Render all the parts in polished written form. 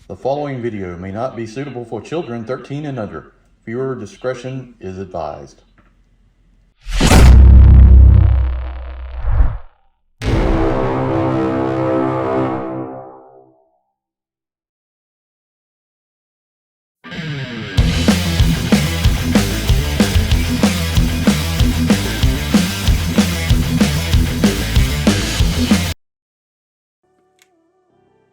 The following video may not be suitable for children 13 and under. Viewer discretion is advised.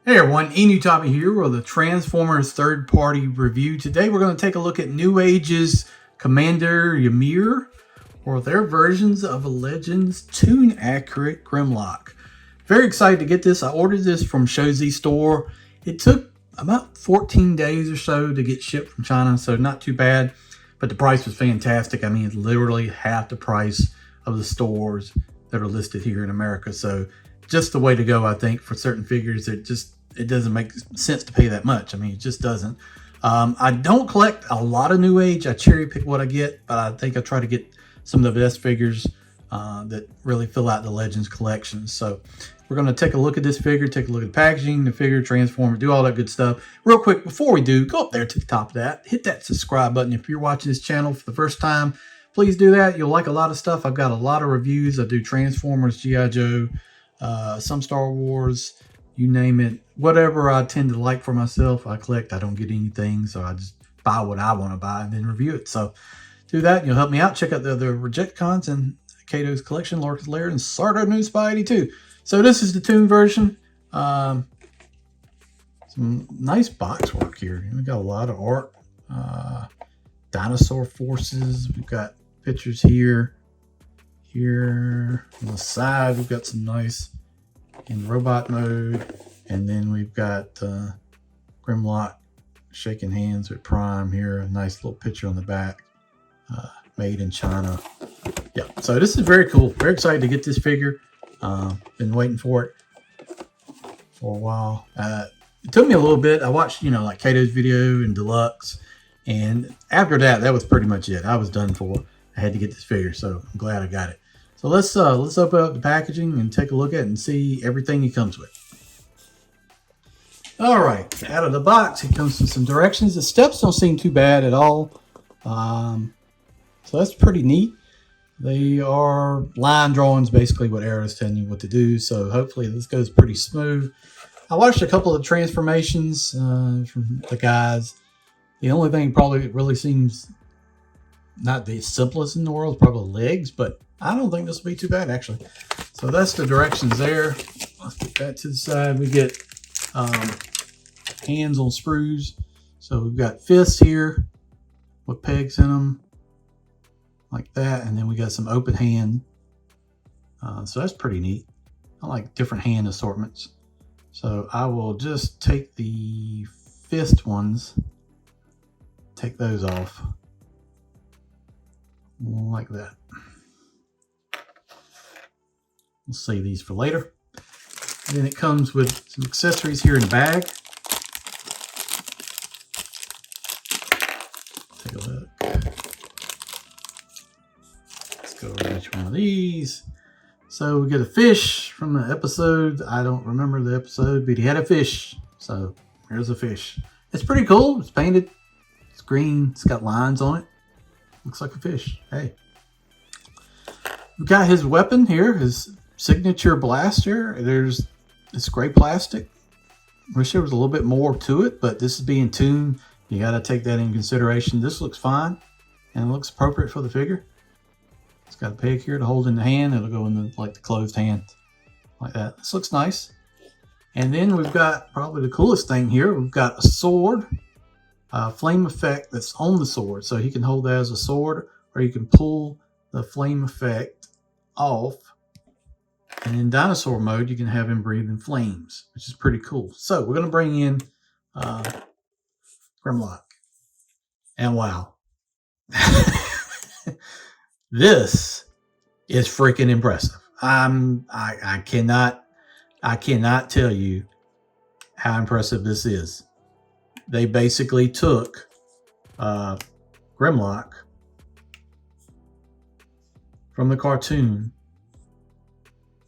Hey everyone, Enewtabie here with the Transformers third-party review. Today we're going to take a look at NewAge's Commander YMIR, or their versions of a Legends Toon accurate Grimlock. Very excited to get this. I ordered this from Shozi Store. It took about 14 days or so to get shipped from China, so not too bad. But the price was fantastic. I mean, it's literally half the price of the stores that are listed here in America. So just the way to go, I think, for certain figures. It doesn't make sense to pay that much. I mean, it just doesn't. I don't collect a lot of NewAge. I cherry pick what I get, but I think I try to get some of the best figures that really fill out the Legends collection. So we're going to take a look at this figure, take a look at the packaging, the figure, transform it, do all that good stuff. Real quick, before we do, go up there to the top of that, hit that subscribe button. If you're watching this channel for the first time, please do that. You'll like a lot of stuff. I've got a lot of reviews. I do Transformers, G.I. Joe, some Star Wars, you name it. Whatever I tend to like for myself, I collect. I don't get anything, so I just buy what I want to buy and then review it. So do that, and you'll help me out. Check out the other Rejecticons and Kato's collection, Lorca's Lair, and Sardo New Spy 82. So this is the Toon version. Some nice box work here. We got a lot of art. Dinosaur forces. We've got pictures here. Here on the side, we've got some nice in robot mode. And then we've got Grimlock shaking hands with Prime here. A nice little picture on the back. Made in China. Yeah, so this is very cool. Very excited to get this figure. Been waiting for it for a while. It took me a little bit. I watched, like Kato's video and Deluxe. And after that, that was pretty much it. I was done for. I had to get this figure, so I'm glad I got it. So let's open up the packaging and take a look at it and see everything it comes with. All right, out of the box, it comes with some directions. The steps don't seem too bad at all. So that's pretty neat. They are line drawings, basically what Arrow's telling you what to do. So hopefully this goes pretty smooth. I watched a couple of transformations from the guys. The only thing probably really seems not the simplest in the world is probably legs, but I don't think this will be too bad, actually. So that's the directions there. Let's put that to the side. We get hands on screws. So we've got fists here with pegs in them, like that. And then we got some open hand. So that's pretty neat. I like different hand assortments. So I will just take the fist ones, take those off, like that. We'll save these for later. And then it comes with some accessories here in the bag. Take a look. Let's go over each one of these. So we get a fish from the episode. I don't remember the episode, but he had a fish. So here's a fish. It's pretty cool. It's painted. It's green. It's got lines on it. Looks like a fish. Hey. We got his weapon here, his signature blaster. There's this gray plastic. Wish there was a little bit more to it, but this is being Toon. You got to take that in consideration. This looks fine and it looks appropriate for the figure. It's got a peg here to hold in the hand. It'll go in the closed hand like that. This looks nice. And then we've got probably the coolest thing here. We've got a sword, flame effect that's on the sword. So he can hold that as a sword, or you can pull the flame effect off. And in dinosaur mode, you can have him breathing flames, which is pretty cool. So we're going to bring in Grimlock. And wow. This is freaking impressive. I cannot tell you how impressive this is. They basically took Grimlock from the cartoon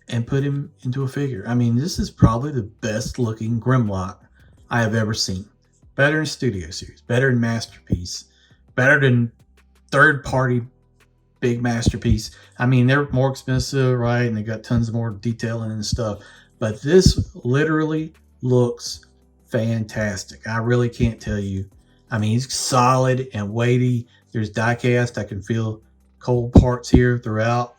and put him into a figure. I mean, this is probably the best looking Grimlock I have ever seen. better than Studio Series, better than Masterpiece, better than third-party big Masterpiece. I mean, they're more expensive, right? And they got tons of more detailing and stuff. But this literally looks fantastic. I really can't tell you. I mean, it's solid and weighty. There's die cast. I can feel cold parts here throughout.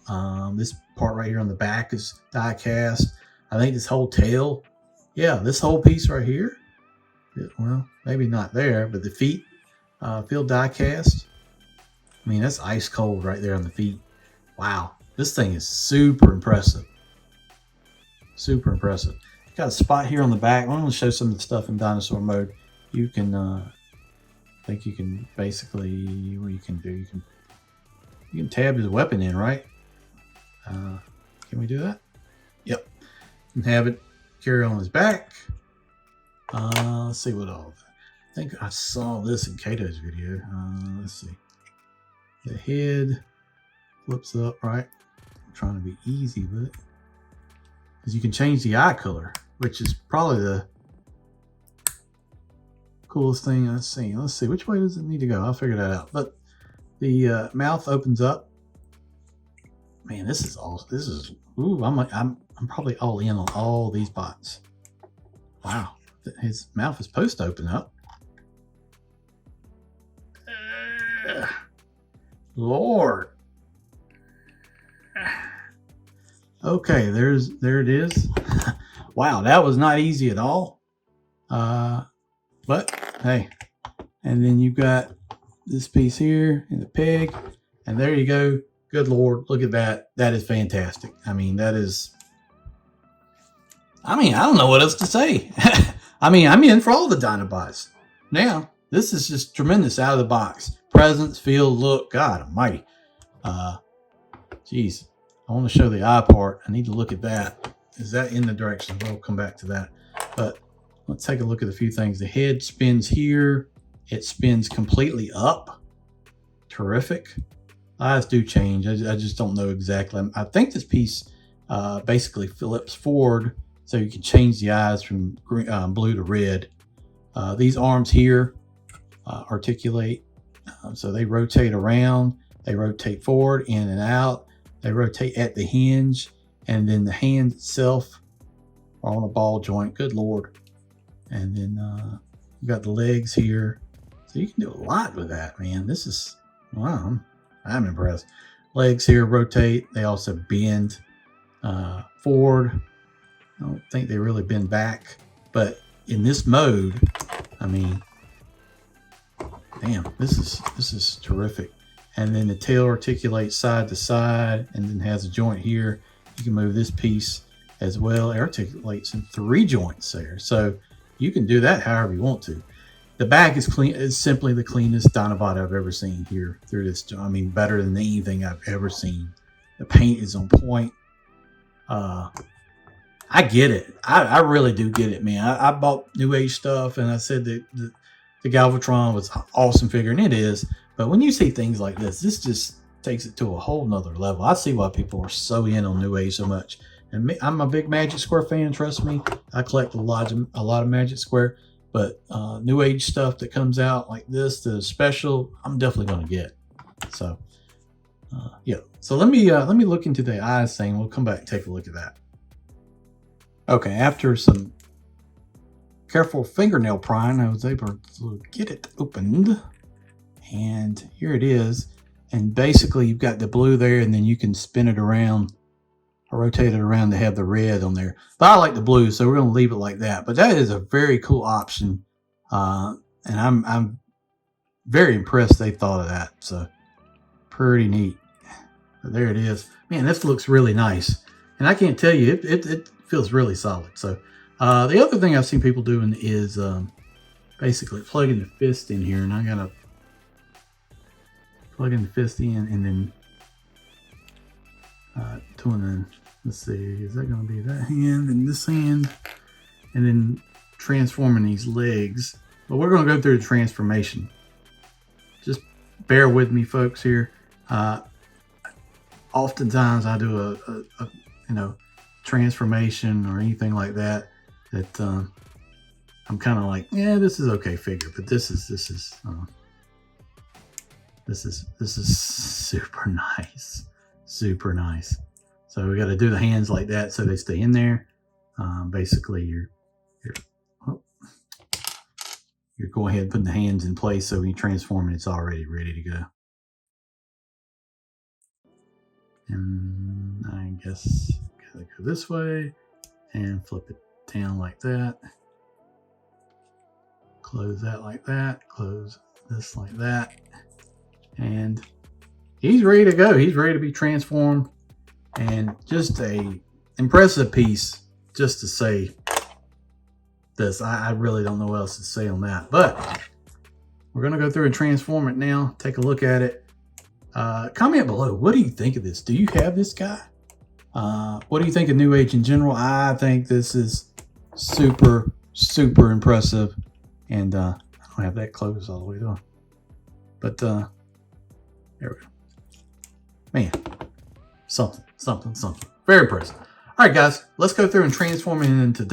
This part right here on the back is die cast. I think this whole tail, yeah, this whole piece right here, well, maybe not there, but the feet feel die cast. I mean, that's ice cold right there on the feet. Wow, this thing is super impressive. Super impressive. Got a spot here on the back. I'm going to show some of the stuff in dinosaur mode. You can, I think you can basically, what you can do, you can tab his weapon in, right? Can we do that? Yep. And have it carry on his back. Let's see what all. I think I saw this in Kato's video. Let's see. The head flips up, right? I'm trying to be easy with it. Because you can change the eye color, which is probably the coolest thing I've seen. Let's see, which way does it need to go? I'll figure that out. But the mouth opens up. Man, this is awesome. This is, ooh, I'm probably all in on all these bots. Wow, his mouth is supposed to open up. Lord. Okay, there it is. Wow, that was not easy at all. But hey, and then you've got this piece here and the pig, and there you go. Good Lord, look at that. That is fantastic. I mean, that is, I mean, I don't know what else to say. I mean, I'm in for all the dinobots. Now, this is just tremendous out of the box. Presence, feel, look, God almighty. Geez, I want to show the eye part. I need to look at that. Is that in the direction? We'll come back to that. But let's take a look at a few things. The head spins here. It spins completely up. Terrific. Eyes do change. I just don't know exactly. I think this piece basically flips forward so you can change the eyes from green, blue to red. These arms here articulate. So they rotate around. They rotate forward, in and out. They rotate at the hinge, and then the hand itself are on a ball joint. Good Lord. And then you got the legs here. So you can do a lot with that, man. This is, wow, I'm impressed. Legs here rotate. They also bend forward. I don't think they really bend back. But in this mode, I mean, damn, this is terrific. And then the tail articulates side to side and then has a joint here. You can move this piece as well. It articulates in 3 joints there. So you can do that however you want to. The back is clean. It's simply the cleanest Dinobot I've ever seen here through this. I mean, better than anything I've ever seen. The paint is on point. I get it. I really do get it, man. I bought NewAge stuff, and I said that the Galvatron was an awesome figure, and it is. But when you see things like this just takes it to a whole nother level. I see why people are so in on NewAge so much. And I'm a big Magic Square fan, trust me. I collect a lot of Magic Square. But NewAge stuff that comes out like this, the special, I'm definitely going to get. So, yeah. So let me look into the eyes thing. We'll come back and take a look at that. Okay, after some careful fingernail prying, I was able to get it opened. And here it is. And basically you've got the blue there, and then you can spin it around or rotate it around to have the red on there. But I like the blue, so we're going to leave it like that. But that is a very cool option. And I'm very impressed they thought of that. So pretty neat. But there it is. Man, this looks really nice. And I can't tell you, it feels really solid. So the other thing I've seen people doing is basically plugging the fist in here. And I got to plug in the fist in and then doing the, let's see, is that going to be that hand and this hand, and then transforming these legs. But we're going to go through the transformation. Just bear with me, folks, here. Oftentimes I do a transformation or anything like that I'm kind of like, yeah, this is okay figure, but this is super nice, super nice. So we got to do the hands like that so they stay in there. Basically, you're going ahead and putting the hands in place so when you transform it, it's already ready to go. And I guess gotta go this way and flip it down like that. Close that like that. Close this like that. And he's ready to go. He's ready to be transformed. And just a impressive piece just to say this. I really don't know what else to say on that. But we're going to go through and transform it now. Take a look at it. Comment below. What do you think of this? Do you have this guy? What do you think of NewAge in general? I think this is super, super impressive. And I don't have that closed all the way though. But there we go. Man, something. Very impressive. All right, guys, let's go through and transform it into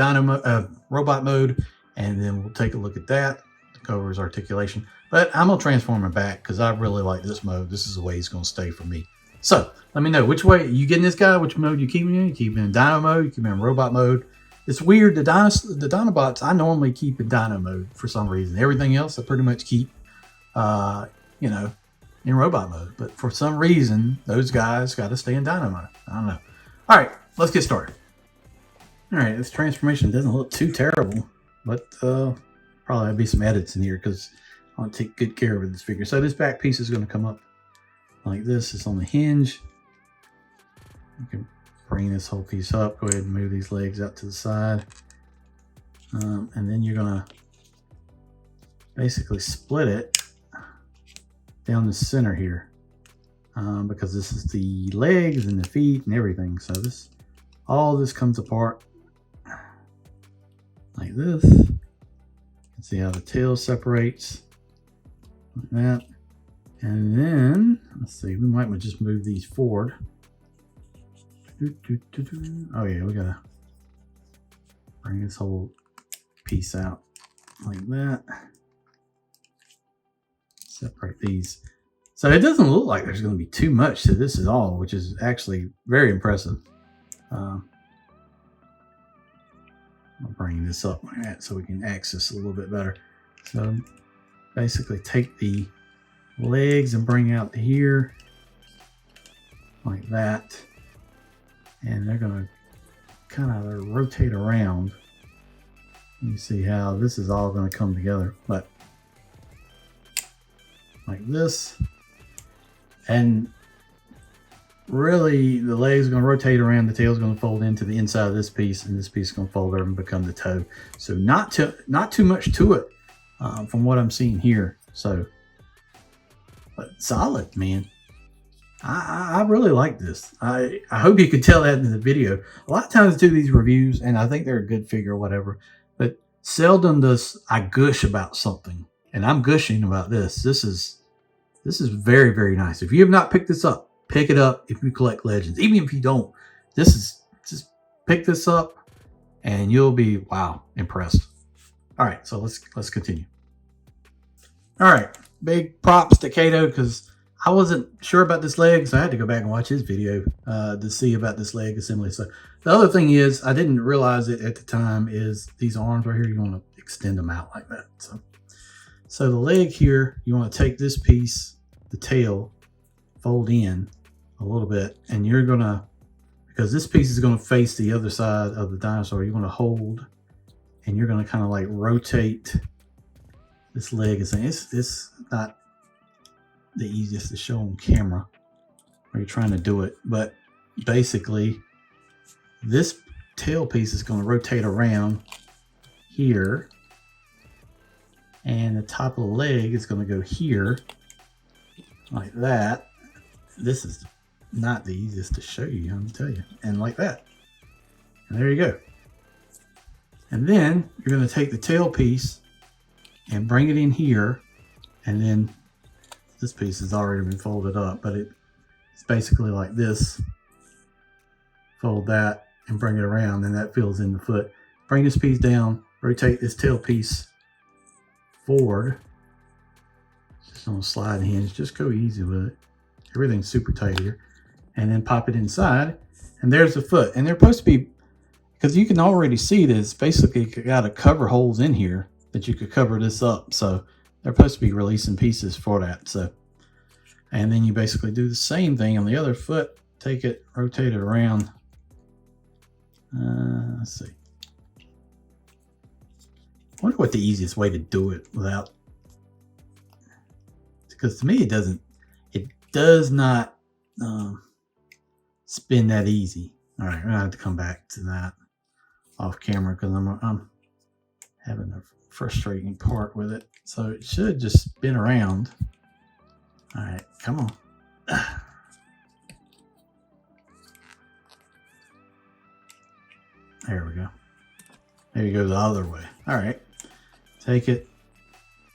robot mode, and then we'll take a look at that to cover his articulation. But I'm gonna transform it back because I really like this mode. This is the way he's gonna stay for me. So let me know which way you getting this guy. Which mode you keeping in? You keep him in Dino mode. You keep him in Robot mode. It's weird. The dinobots I normally keep in Dino mode for some reason. Everything else I pretty much keep, you know, in Robot mode. But for some reason, those guys got to stay in Dino mode. I don't know. All right, let's get started. All right, this transformation doesn't look too terrible, but probably have be some edits in here because I want to take good care of this figure. So this back piece is going to come up like this. It's on the hinge. You can bring this whole piece up. Go ahead and move these legs out to the side. And then you're going to basically split it down the center here. Because this is the legs and the feet and everything. So all this comes apart like this. You can see how the tail separates like that. And then, let's see, we might just move these forward. Oh yeah, we gotta bring this whole piece out like that. Separate these. So it doesn't look like there's going to be too much to this at all, which is actually very impressive. I'll bring this up like that so we can access a little bit better. So basically take the legs and bring out here like that. And they're going to kind of rotate around. You see how this is all going to come together. But like this. And really, the legs are going to rotate around, the tail is going to fold into the inside of this piece, and this piece is going to fold over and become the toe. So not too much to it from what I'm seeing here. So, but solid, man. I really like this. I hope you could tell that in the video. A lot of times I do these reviews, and I think they're a good figure or whatever, but seldom does I gush about something. And I'm gushing about this. This is very, very nice. If you have not picked this up, pick it up if you collect Legends. Even if you don't, just pick this up and you'll be, wow, impressed. All right, so let's continue. All right, big props to Kato because I wasn't sure about this leg, so I had to go back and watch his video to see about this leg assembly. So the other thing is, I didn't realize it at the time, is these arms right here, you want to extend them out like that. So the leg here, you want to take this piece, the tail, fold in a little bit, and you're going to, because this piece is going to face the other side of the dinosaur, you're going to hold, and you're going to kind of like rotate this leg. It's not the easiest to show on camera when you're trying to do it, but basically this tail piece is going to rotate around here, and the top of the leg is going to go here like that. This is not the easiest to show you, I'm gonna tell you. And like that. And there you go. And then you're going to take the tail piece and bring it in here, and then this piece has already been folded up, but it's basically like this. Fold that and bring it around, and that fills in the foot. Bring this piece down, rotate this tail piece forward. Just on a slide hinge. Just go easy with it. Everything's super tight here. And then pop it inside. And there's the foot. And they're supposed to be, because you can already see that it's basically got a cover holes in here that you could cover this up. So they're supposed to be releasing pieces for that. So, and then you basically do the same thing on the other foot. Take it, rotate it around. Let's see. I wonder what the easiest way to do it without, because to me it does not spin that easy. All right, I'm gonna have to come back to that off camera because I'm having a frustrating part with it. So it should just spin around. All right, come on. There we go. Maybe go the other way. All right, take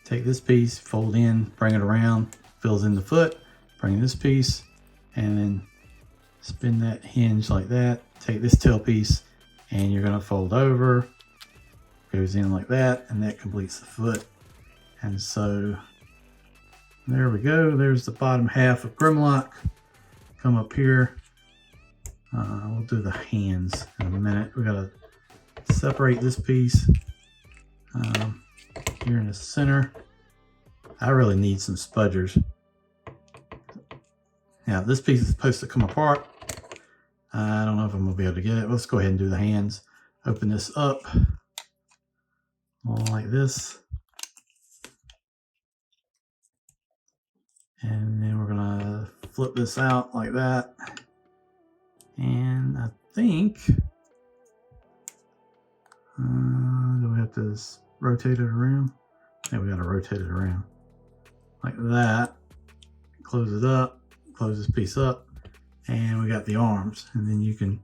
this piece, fold in, bring it around, fills in the foot, bring this piece, and then spin that hinge like that. Take this tail piece, and you're gonna fold over, goes in like that, and that completes the foot. And so there we go. There's the bottom half of GRIMLOCK. Come up here. We'll do the hands in a minute. We gotta separate this piece here in the center. I really need some spudgers. Now this piece is supposed to come apart. I don't know if I'm gonna be able to get it. Let's go ahead and do the hands. Open this up all like this. And then we're gonna flip this out like that. And I think, do we have to rotate it around? Yeah, we gotta rotate it around like that. Close it up, close this piece up, and we got the arms. And then you can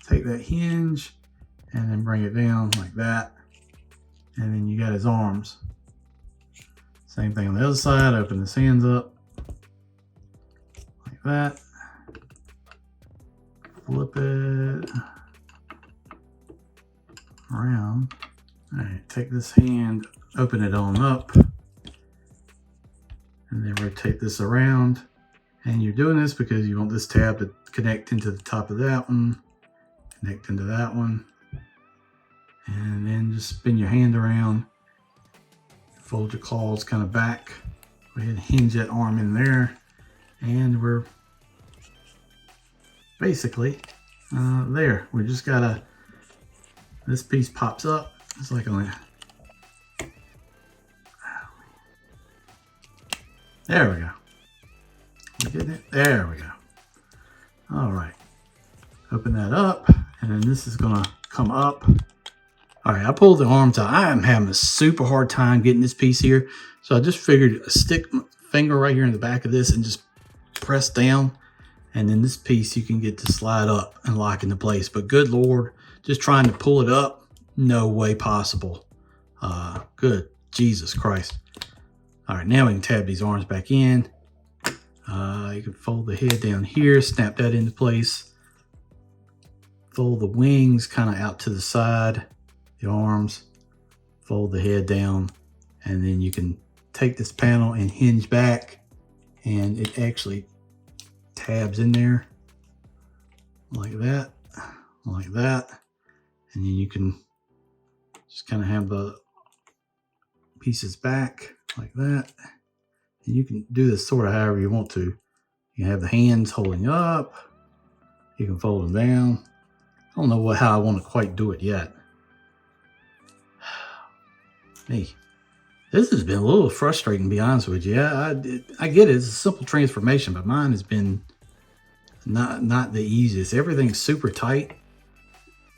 take that hinge and then bring it down like that. And then you got his arms. Same thing on the other side. Open his hands up like that. Flip it around. All right, take this hand, open it on up, and then rotate this around. And you're doing this because you want this tab to connect into the top of that one, connect into that one, and then just spin your hand around. Fold your claws kind of back. Go ahead and hinge that arm in there, and we're basically there. We just gotta, this piece pops up. It's like on that. There we go. You getting it? There we go. All right. Open that up, and then this is gonna come up. All right, I pulled the arms out. I am having a super hard time getting this piece here. So I just figured stick my finger right here in the back of this and just press down. And then this piece you can get to slide up and lock into place. But good Lord, just trying to pull it up, no way possible. Good Jesus Christ. All right, now we can tab these arms back in. You can fold the head down here, snap that into place. Fold the wings kind of out to the side, the arms, fold the head down, and then you can take this panel and hinge back, and it actually tabs in there like that, and then you can just kind of have the pieces back like that, and you can do this sort of however you want to. You can have the hands holding up, you can fold them down. I don't know how I want to quite do it yet. Hey, this has been a little frustrating, to be honest with you. I get it. It's a simple transformation, but mine has been not the easiest. Everything's super tight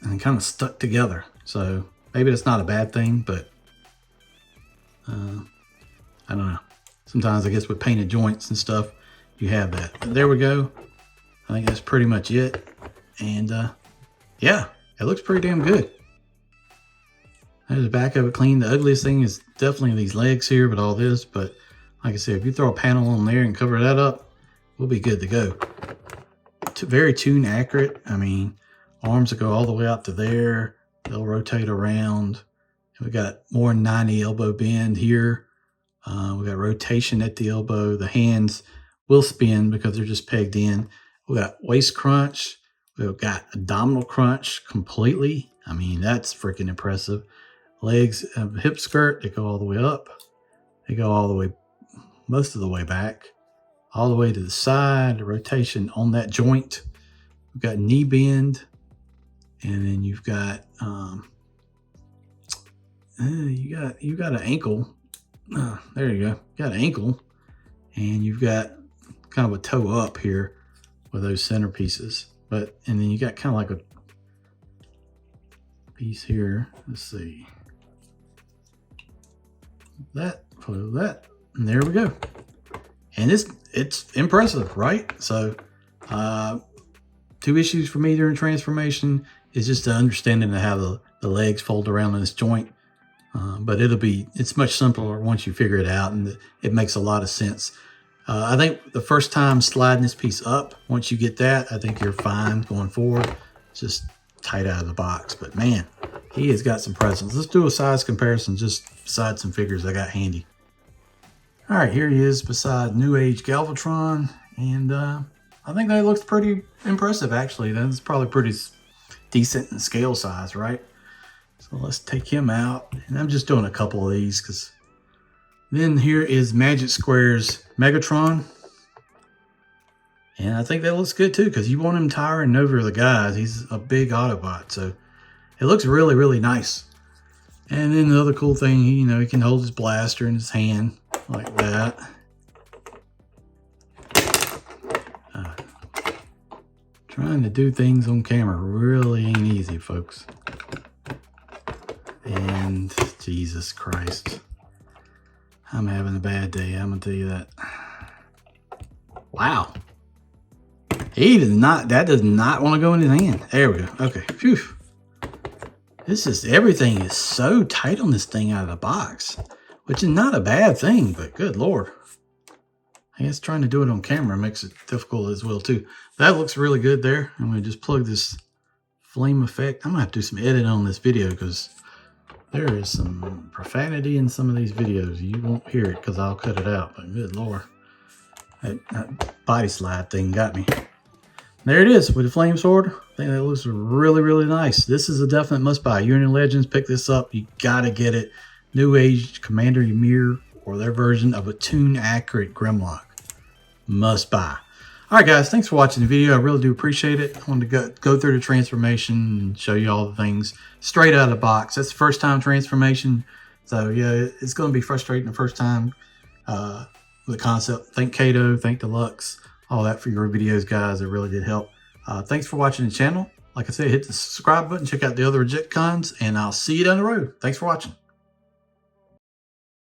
and kind of stuck together. So maybe that's not a bad thing, but I don't know. Sometimes I guess with painted joints and stuff, you have that. But there we go. I think that's pretty much it. And yeah, it looks pretty damn good. There's the back of it clean. The ugliest thing is definitely these legs here, but all this. But like I said, if you throw a panel on there and cover that up, we'll be good to go. Very Toon accurate. I mean, arms that go all the way out to there. They'll rotate around. And we got more 90 elbow bend here. We got rotation at the elbow. The hands will spin because they're just pegged in. We got waist crunch. We've got abdominal crunch completely. I mean, that's freaking impressive. Legs, hip skirt, they go all the way up. They go all the way, most of the way back, all the way to the side. The rotation on that joint. We've got knee bend, and then you've got you got an ankle. There you go. You got an ankle, and you've got kind of a toe up here with those centerpieces. And then you got kind of like a piece here. Let's see. That, and there we go. And it's impressive, right? So, 2 issues for me during transformation is just the understanding of how the legs fold around in this joint. But it's much simpler once you figure it out, and it makes a lot of sense. I think the first time sliding this piece up, once you get that, I think you're fine going forward. It's just tight out of the box. But man, he has got some presence. Let's do a size comparison just beside some figures I got handy. All right, here he is beside NewAge Galvatron, and I think that looks pretty impressive, actually. That's probably pretty decent in scale size, right? So let's take him out, and I'm just doing a couple of these because then here is Magic Square's Megatron, and I think that looks good too because you want him towering over the guys. He's a big Autobot, so it looks really, really nice. And then the other cool thing, he can hold his blaster in his hand like that. Trying to do things on camera really ain't easy, folks. And Jesus Christ, I'm having a bad day, I'm gonna tell you that. Wow. That does not want to go in his hand. There we go. Okay. Phew. Everything is so tight on this thing out of the box, which is not a bad thing, but good Lord. I guess trying to do it on camera makes it difficult as well too. That looks really good there. I'm gonna just plug this flame effect. I'm gonna have to do some editing on this video because there is some profanity in some of these videos. You won't hear it because I'll cut it out, but good Lord. That body slide thing got me. There it is with the flame sword. I think that looks really, really nice. This is a definite must buy. You're in Legends, pick this up. You gotta get it. NewAge Commander YMIR, or their version of a Toon accurate Grimlock. Must buy. All right, guys, thanks for watching the video. I really do appreciate it. I wanted to go through the transformation and show you all the things straight out of the box. That's the first time transformation. So yeah, it's going to be frustrating the first time with the concept. Thank Kato, thank Deluxe, all that for your videos, guys. It really did help. Thanks for watching the channel. Like I said, hit the subscribe button, check out the other Reject Cons, and I'll see you down the road. Thanks for watching.